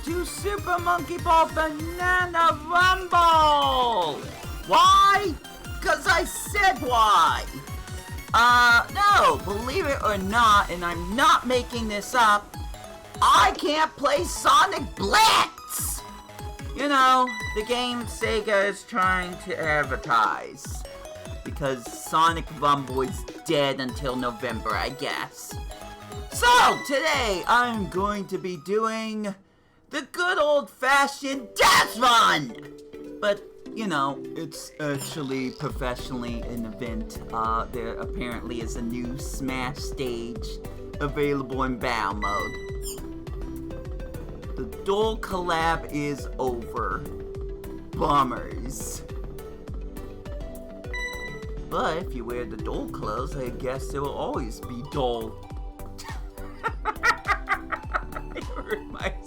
to Super Monkey Ball Banana Rumble! Why? Because I said why! No, believe it or not, and I'm not making this up, I can't play Sonic Blitz! You know, the game Sega is trying to advertise. Because Sonic Rumble is dead until November, I guess. So, today I'm going to be doing the good old-fashioned Death Run! But, you know, it's actually professionally an event. There apparently is a new Smash stage available in battle mode. The dual collab is over. Bummers. But if you wear the dull clothes, I guess it will always be dull. I hurt myself.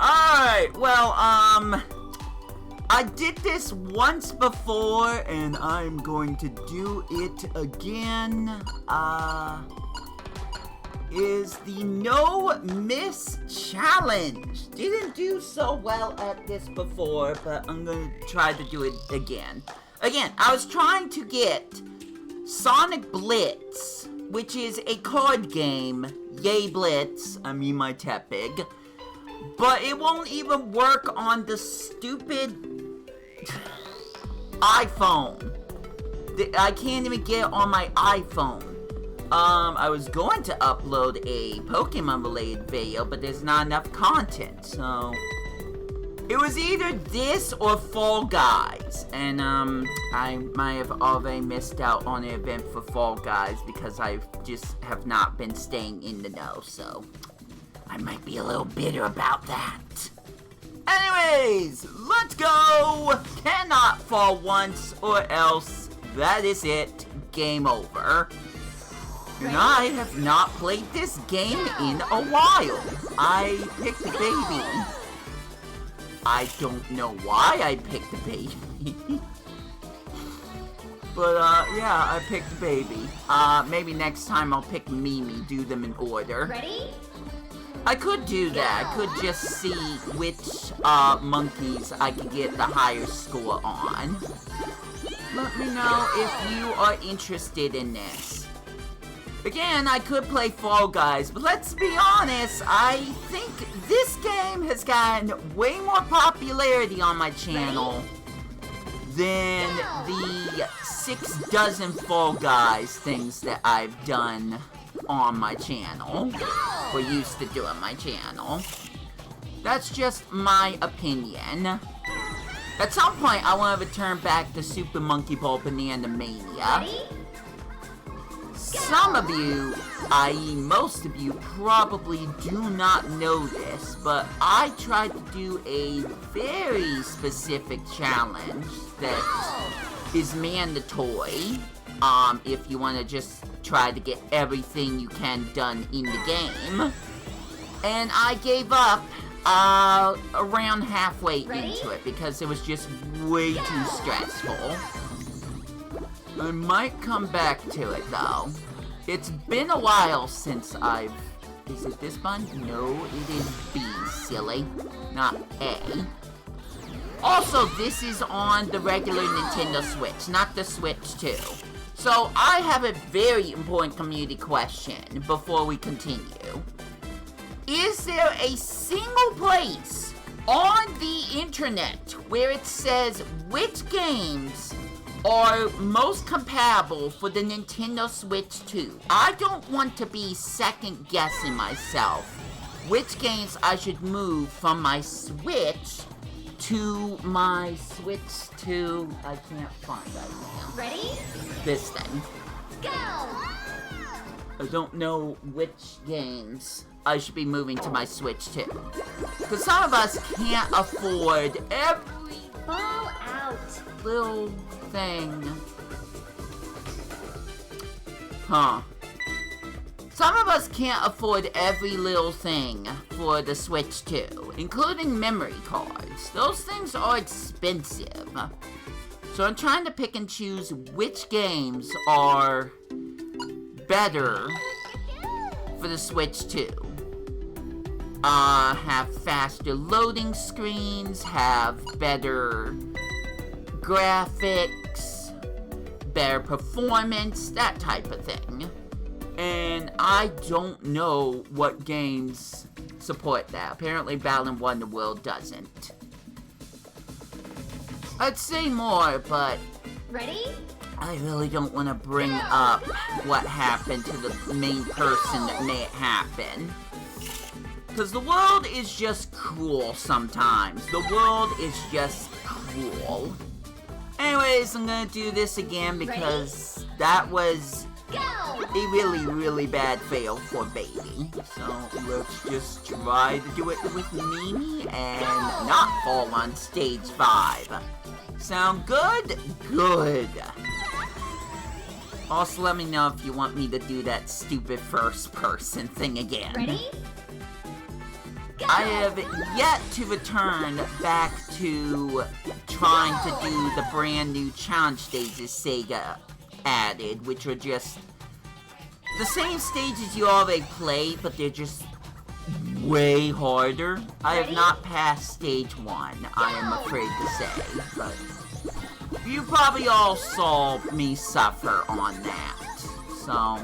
Alright, well, I did this once before, and I'm going to do it again. Is the No Miss Challenge. Didn't do so well at this before, but I'm gonna try to do it again. Again, I was trying to get Sonic Blitz, which is a card game. Yay Blitz, I mean my Tepig. But it won't even work on the stupid iPhone. I can't even get it on my iPhone. I was going to upload a Pokemon-related video, but there's not enough content, so... It was either this or Fall Guys, and, I might have already missed out on an event for Fall Guys because I just have not been staying in the know, so... I might be a little bitter about that. Anyways, let's go! Cannot fall once, or else that is it. Game over. And I have not played this game in a while. I picked the baby. I don't know why I picked the baby. But, yeah, I picked the baby. Maybe next time I'll pick Mimi, do them in order. Ready? I could do that. I could just see which, monkeys I could get the higher score on. Let me know if you are interested in this. Again, I could play Fall Guys, but let's be honest, I think this game has gotten way more popularity on my channel than the 6 dozen Fall Guys things that I've done on my channel, or used to do on my channel. That's just my opinion. At some point, I want to return back to Super Monkey Ball Banana Mania. Ready? Some of you, i.e. most of you, probably do not know this, but I tried to do a very specific challenge that is mandatory, if you want to just try to get everything you can done in the game. And I gave up, around halfway into it, because it was just way too stressful. I might come back to it, though. It's been a while since I've... Is it this one? No, it is B, silly. Not A. Also, this is on the regular Nintendo Switch, not the Switch 2. So, I have a very important community question before we continue. Is there a single place on the internet where it says which games are most compatible for the Nintendo Switch 2? I don't want to be second guessing myself which games I should move from my Switch to my Switch 2. I can't find that now. Ready? This thing. Go! I don't know which games I should be moving to my Switch 2. Because some of us can't afford every Ball out. little thing. Huh. Some of us can't afford every little thing for the Switch 2, including memory cards. Those things are expensive. So I'm trying to pick and choose which games are better for the Switch 2. have faster loading screens, have better graphics, better performance, that type of thing. And I don't know what games support that. Apparently Balan Wonderworld doesn't. I'd say more, but Ready? I really don't want to bring up what happened to the main person that made it happen. Because the world is just cruel sometimes. The world is just cruel. Anyways, I'm gonna do this again because that was a really, really bad fail for Baby. So let's just try to do it with Mimi and not fall on stage 5. Sound good? Good. Also, let me know if you want me to do that stupid first person thing again. Ready? Go. I have yet to return back to trying to do the brand new challenge stages Sega added, which are just the same stages you already played, but they're just way harder. I have not passed stage 1, I am afraid to say, but you probably all saw me suffer on that, so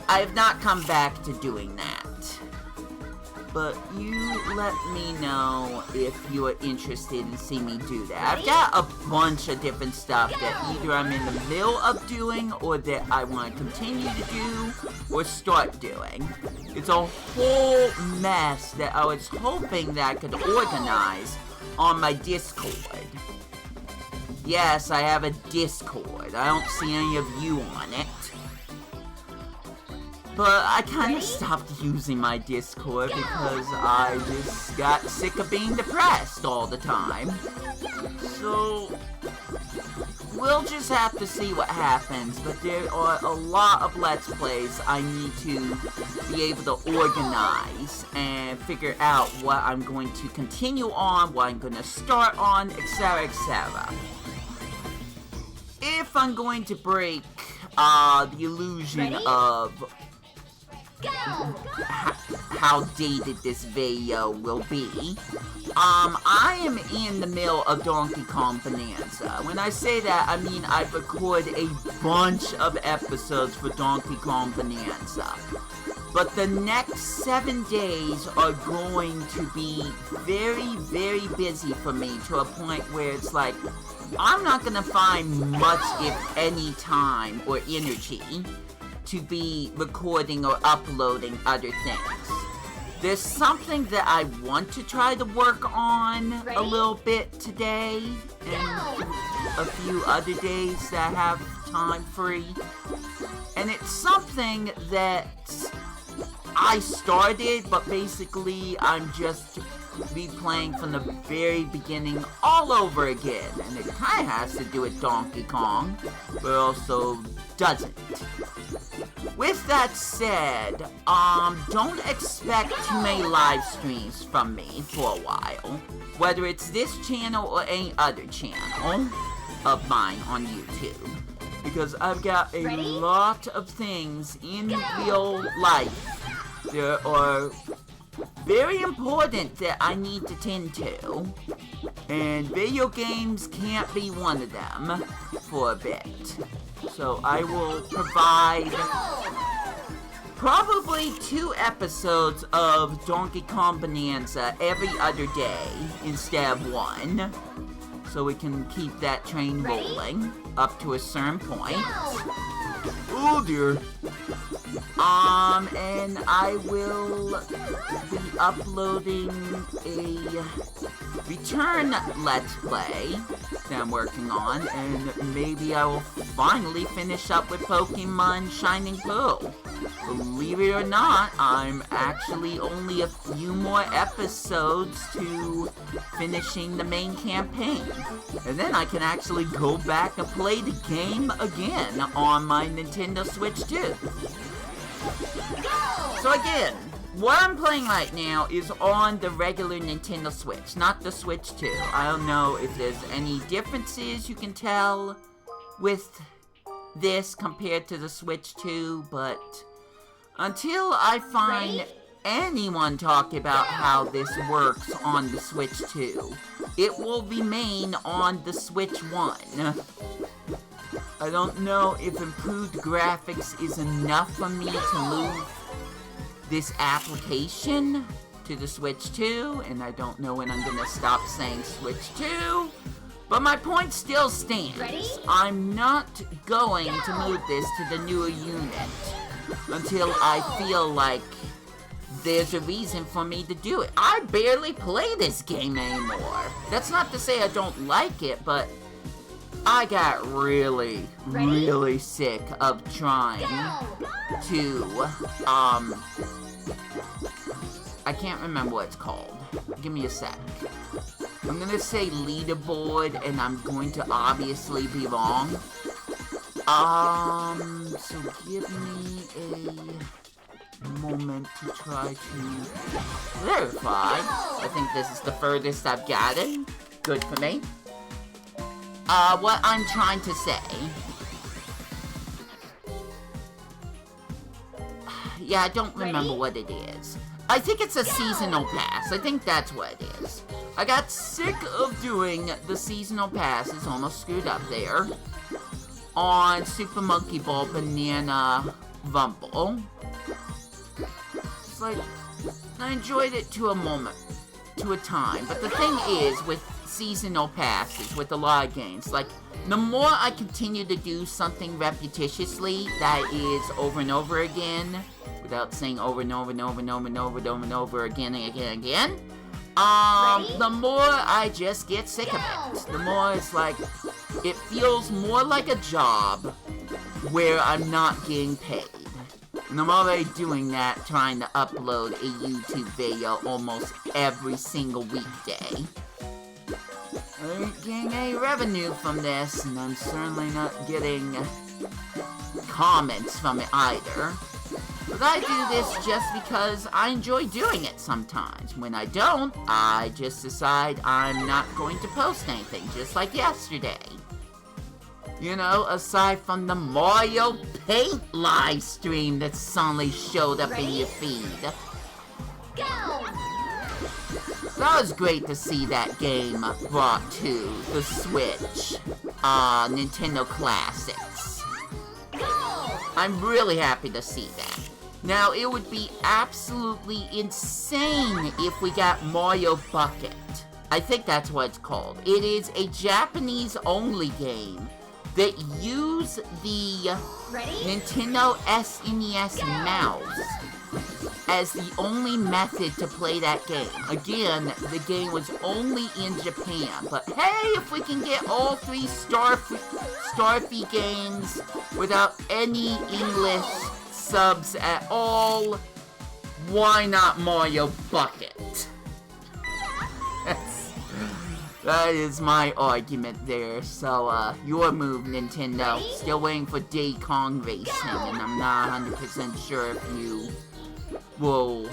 I have not come back to doing that. But you let me know if you are interested in seeing me do that. I've got a bunch of different stuff that either I'm in the middle of doing, or that I want to continue to do, or start doing. It's a whole mess that I was hoping that I could organize on my Discord. Yes, I have a Discord. I don't see any of you on it. But I kind of stopped using my Discord because I just got sick of being depressed all the time. So we'll just have to see what happens. But there are a lot of Let's Plays I need to be able to organize and figure out what I'm going to continue on, what I'm going to start on, etc., etc. If I'm going to break the illusion of how dated this video will be, I am in the middle of Donkey Kong Bonanza. When I say that, I mean I've recorded a bunch of episodes for Donkey Kong Bonanza. But the next 7 days are going to be very, very busy for me, to a point where it's like, I'm not gonna find much, if any, time or energy to be recording or uploading other things. There's something that I want to try to work on a little bit today, and a few other days that I have time free. And it's something that I started, but basically I'm just replaying from the very beginning all over again. And it kind of has to do with Donkey Kong, but also doesn't. With that said, don't expect too many live streams from me for a while. Whether it's this channel or any other channel of mine on YouTube. Because I've got a lot of things in real life that are very important that I need to tend to. And video games can't be one of them for a bit. So I will provide probably 2 episodes of Donkey Kong Bonanza every other day instead of 1. So we can keep that train rolling up to a certain point. Oh dear. And I will be uploading a return Let's Play that I'm working on, and maybe I will finally finish up with Pokemon Shining Pearl. Believe it or not, I'm actually only a few more episodes to finishing the main campaign. And then I can actually go back and play the game again on my Nintendo Switch 2. So again, what I'm playing right now is on the regular Nintendo Switch, not the Switch 2. I don't know if there's any differences you can tell with this compared to the Switch 2, but until I find anyone talk about how this works on the Switch 2. It will remain on the Switch 1. I don't know if improved graphics is enough for me to move this application to the Switch 2, and I don't know when I'm gonna stop saying Switch 2, but my point still stands. Ready? I'm not going to move this to the newer unit until I feel like there's a reason for me to do it. I barely play this game anymore. That's not to say I don't like it, but I got really, really sick of trying to, I can't remember what it's called. Give me a sec. I'm gonna say leaderboard, and I'm going to obviously be wrong. So give me a moment to try to clarify. I think this is the furthest I've gotten. Good for me. What I'm trying to say. Yeah, I don't remember what it is. I think it's a seasonal pass. I think that's what it is. I got sick of doing the seasonal passes, almost screwed up there, on Super Monkey Ball Banana Rumble. It's like, I enjoyed it to a moment, to a time. But the thing is, with seasonal passes, with a lot of games, like, the more I continue to do something repetitiously, that is over and over again, without saying over and over and over and over and over and over and over again and again and again, the more I just get sick of it. The more it's like, it feels more like a job where I'm not getting paid. And I'm already doing that, trying to upload a YouTube video almost every single weekday. I ain't getting any revenue from this, and I'm certainly not getting comments from it either. But I do this just because I enjoy doing it sometimes. When I don't, I just decide I'm not going to post anything, just like yesterday. You know, aside from the Mario Paint live stream that suddenly showed up in your feed. Go! That was great to see that game brought to the Switch, Nintendo Classics. I'm really happy to see that. Now, it would be absolutely insane if we got Mario Bucket. I think that's what it's called. It is a Japanese-only game that use the Nintendo SNES mouse as the only method to play that game. Again, the game was only in Japan, but hey, if we can get all three Starfy games without any English subs at all, why not Mario Bucket? That is my argument there. So, your move, Nintendo. Still waiting for Diddy Kong Racing, and I'm not 100% sure if you will,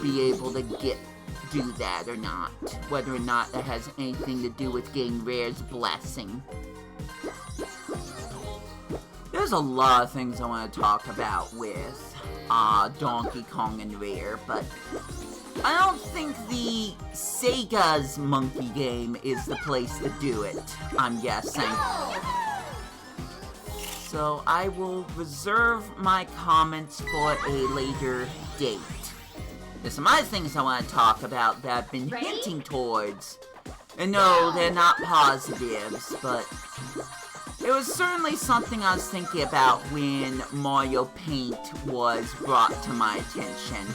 be able to do that or not. Whether or not that has anything to do with getting Rare's blessing. There's a lot of things I want to talk about with, Donkey Kong and Rare, but I don't think the Sega's Monkey game is the place to do it, I'm guessing. So I will reserve my comments for a later date. There's some other things I want to talk about that I've been hinting towards. And no, they're not positives, but it was certainly something I was thinking about when Mario Paint was brought to my attention.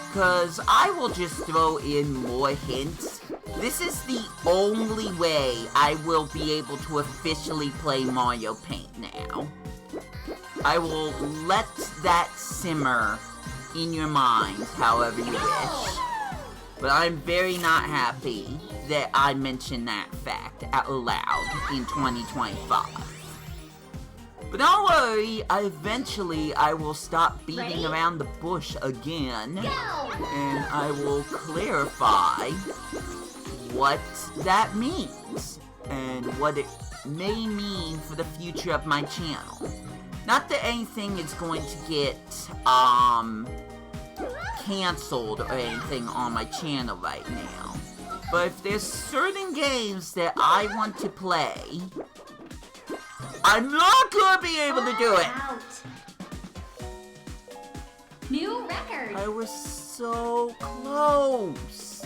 Because I will just throw in more hints. This is the only way I will be able to officially play Mario Paint now. I will let that simmer in your mind however you wish. But I'm very not happy that I mentioned that fact out loud in 2025. But don't worry, eventually I will stop beating around the bush again, and I will clarify what that means, and what it may mean for the future of my channel. Not that anything is going to get, canceled or anything on my channel right now. But if there's certain games that I want to play, I'm not gonna be able to do it. Out. New record. I was so close.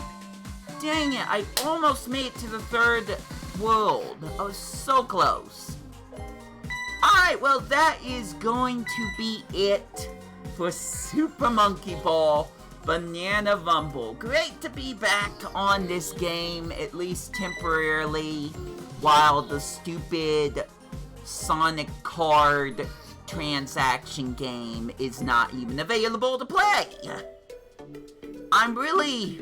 Dang it, I almost made it to the third world. I was so close. Alright, well that is going to be it for Super Monkey Ball Banana Rumble. Great to be back on this game, at least temporarily, while the stupid Sonic card transaction game is not even available to play. I'm really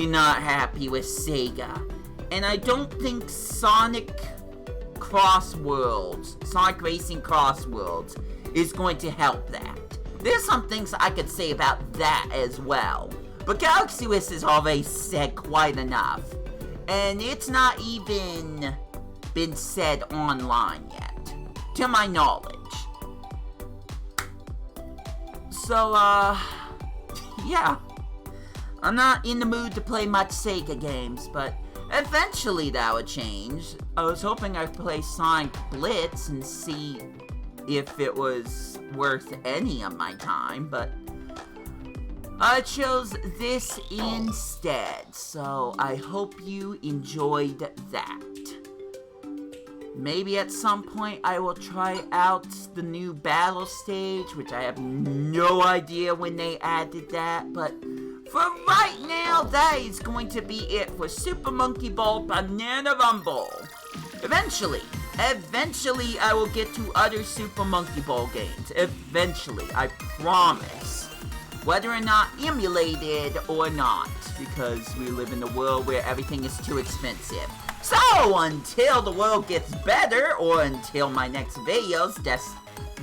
not happy with Sega. And I don't think Sonic Racing Crossworlds is going to help that. There's some things I could say about that as well. But Galaxy West has already said quite enough. And it's not even been said online yet, to my knowledge. So, yeah. I'm not in the mood to play much Sega games, but eventually that would change. I was hoping I'd play Sonic Blitz and see if it was worth any of my time, but I chose this instead, so I hope you enjoyed that. Maybe at some point I will try out the new battle stage, which I have no idea when they added that, but for right now, that is going to be it for Super Monkey Ball Banana Rumble. Eventually I will get to other Super Monkey Ball games. Eventually, I promise. Whether or not emulated or not, because we live in a world where everything is too expensive. So, until the world gets better, or until my next videos,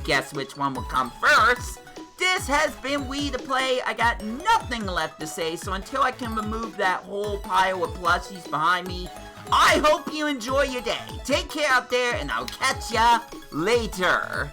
guess which one will come first, this has been Wii2PLAY. I got nothing left to say, so until I can remove that whole pile of plushies behind me, I hope you enjoy your day. Take care out there, and I'll catch ya later.